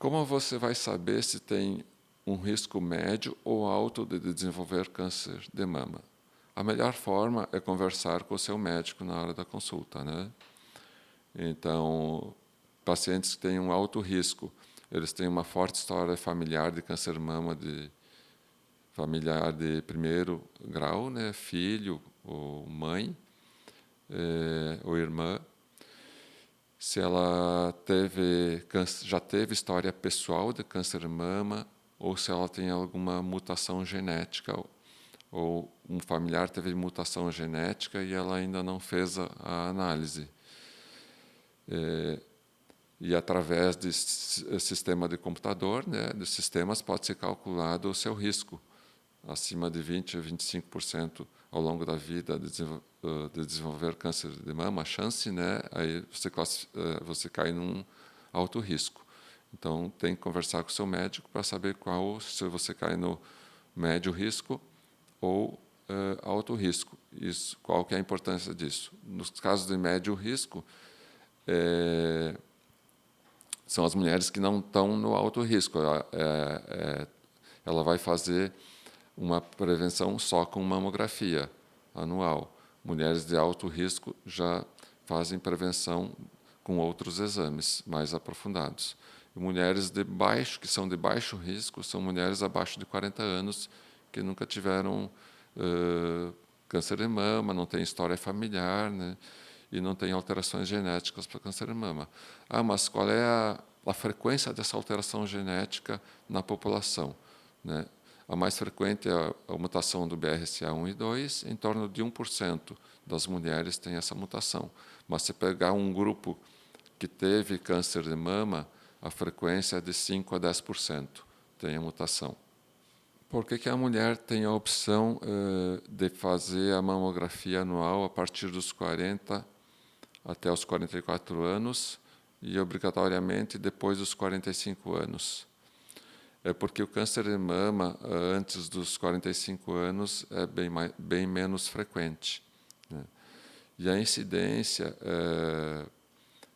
Como você vai saber se tem um risco médio ou alto de desenvolver câncer de mama? A melhor forma é conversar com o seu médico na hora da consulta, né? Então, pacientes que têm um alto risco, eles têm uma forte história familiar de câncer de mama, familiar de primeiro grau, né? Filho ou mãe, ou irmã. Se ela já teve história pessoal de câncer de mama, ou se ela tem alguma mutação genética, ou um familiar teve mutação genética e ela ainda não fez a análise. E através de sistema de computador, né, de sistemas, pode ser calculado o seu risco, acima de 20% a 25% ao longo da vida de desenvolver câncer de mama, a chance, né, aí você cai num alto risco. Então, tem que conversar com o seu médico para saber se você cai no médio risco ou alto risco. Qual que é a importância disso? Nos casos de médio risco, são as mulheres que não estão no alto risco. Ela vai fazer uma prevenção só com mamografia anual. Mulheres de alto risco já fazem prevenção com outros exames mais aprofundados. E mulheres que são de baixo risco, são mulheres abaixo de 40 anos que nunca tiveram câncer de mama, não têm história familiar, né? E não tem alterações genéticas para câncer de mama. Mas qual é a frequência dessa alteração genética na população, né? A mais frequente é a mutação do BRCA1 e 2, em torno de 1% das mulheres tem essa mutação. Mas se pegar um grupo que teve câncer de mama, a frequência é de 5% a 10% tem a mutação. Por que a mulher tem a opção de fazer a mamografia anual a partir dos 40 até os 44 anos e, obrigatoriamente, depois dos 45 anos? É porque o câncer de mama, antes dos 45 anos, é bem menos frequente, né? E a incidência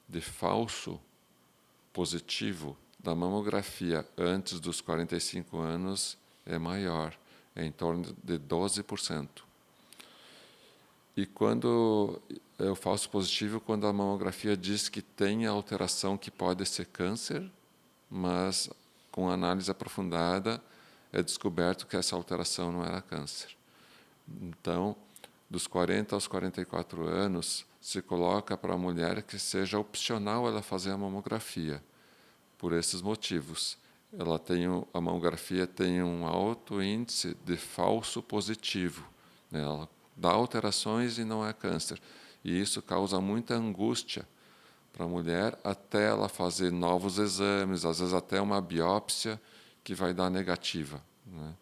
de falso positivo da mamografia antes dos 45 anos é maior, é em torno de 12%. E quando é o falso positivo, quando a mamografia diz que tem a alteração que pode ser câncer, mas com análise aprofundada é descoberto que essa alteração não era câncer. Então, dos 40 aos 44 anos, se coloca para a mulher que seja opcional ela fazer a mamografia, por esses motivos. A mamografia tem um alto índice de falso positivo, né? Ela dá alterações e não é câncer. E isso causa muita angústia para a mulher até ela fazer novos exames, às vezes até uma biópsia que vai dar negativa, né?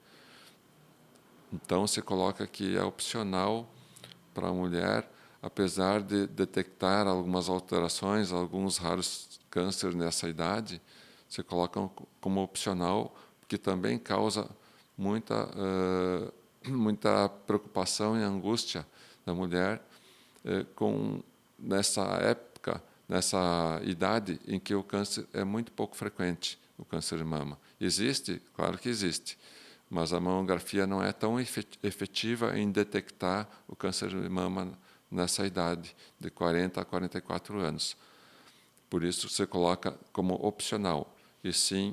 Então, se coloca que é opcional para a mulher, apesar de detectar algumas alterações, alguns raros cânceres nessa idade, se colocam como opcional, que também causa muita preocupação e angústia da mulher nessa época, nessa idade em que o câncer é muito pouco frequente, o câncer de mama. Existe? Claro que existe, mas a mamografia não é tão efetiva em detectar o câncer de mama nessa idade, de 40 a 44 anos. Por isso, se coloca como opcional, e sim,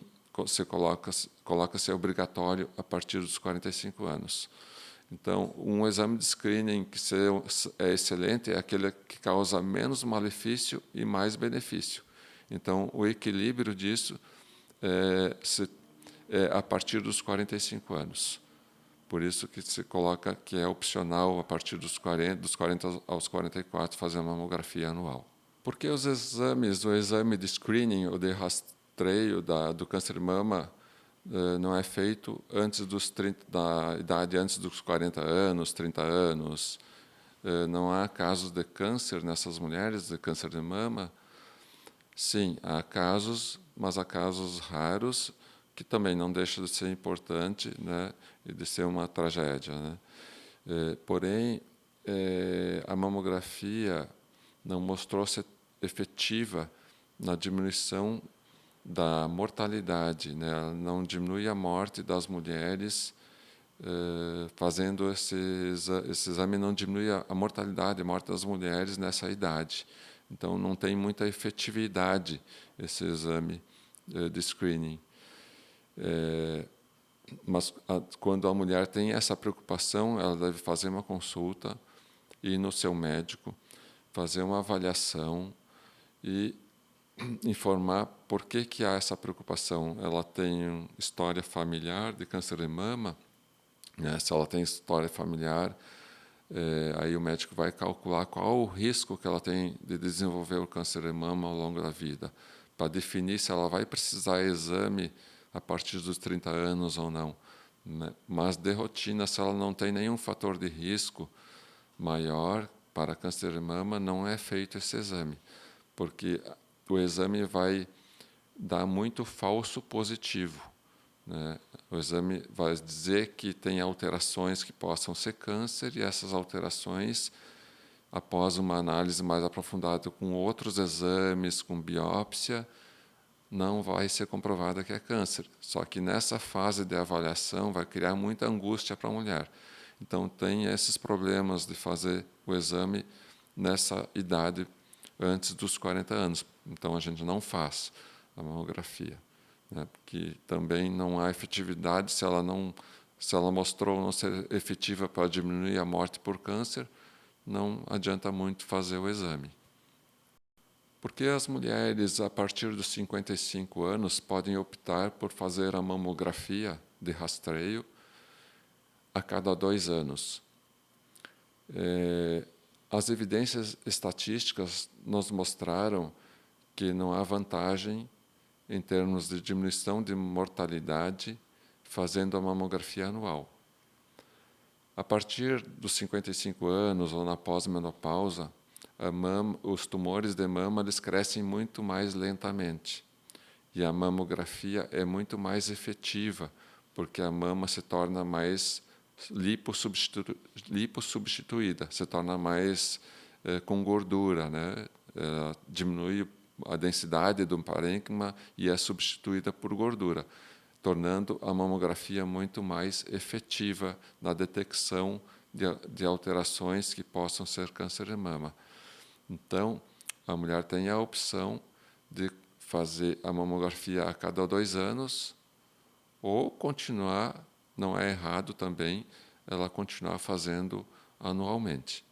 coloca-se obrigatório a partir dos 45 anos. Então, um exame de screening que é excelente é aquele que causa menos malefício e mais benefício. Então, o equilíbrio disso é a partir dos 45 anos. Por isso que se coloca que é opcional a partir dos 40 aos 44 fazer uma mamografia anual. Por que o exame de screening ou de rastreio do câncer de mama não é feito da idade antes dos 40 anos, 30 anos? Não há casos de câncer nessas mulheres, de câncer de mama? Sim, há casos, mas há casos raros, que também não deixa de ser importante, né, e de ser uma tragédia, né? Porém, a mamografia não mostrou ser efetiva na diminuição da mortalidade, né? Ela não diminui a morte das mulheres fazendo esse exame, não diminui a mortalidade, a morte das mulheres nessa idade. Então, não tem muita efetividade esse exame de screening. Mas quando a mulher tem essa preocupação, ela deve fazer uma consulta, ir no seu médico, fazer uma avaliação e informar por que há essa preocupação. Ela tem história familiar de câncer de mama, né? Se ela tem história familiar, aí o médico vai calcular qual o risco que ela tem de desenvolver o câncer de mama ao longo da vida, para definir se ela vai precisar de exame a partir dos 30 anos ou não. Né? Mas, de rotina, se ela não tem nenhum fator de risco maior para câncer de mama, não é feito esse exame, porque o exame vai dar muito falso positivo. Né? O exame vai dizer que tem alterações que possam ser câncer, e essas alterações, após uma análise mais aprofundada com outros exames, com biópsia, não vai ser comprovada que é câncer. Só que nessa fase de avaliação vai criar muita angústia para a mulher. Então tem esses problemas de fazer o exame nessa idade antes dos 40 anos. Então a gente não faz a mamografia, né? Porque também não há efetividade se ela mostrou não ser efetiva para diminuir a morte por câncer, não adianta muito fazer o exame. Porque as mulheres, a partir dos 55 anos, podem optar por fazer a mamografia de rastreio a cada 2 anos. As evidências estatísticas nos mostraram que não há vantagem em termos de diminuição de mortalidade fazendo a mamografia anual. A partir dos 55 anos ou na pós-menopausa, os tumores de mama eles crescem muito mais lentamente. E a mamografia é muito mais efetiva, porque a mama se torna mais lipossubstituída, se torna mais com gordura, né? Diminui a densidade do parênquima e é substituída por gordura, tornando a mamografia muito mais efetiva na detecção de alterações que possam ser câncer de mama. Então, a mulher tem a opção de fazer a mamografia a cada 2 anos ou continuar, não é errado também, ela continuar fazendo anualmente.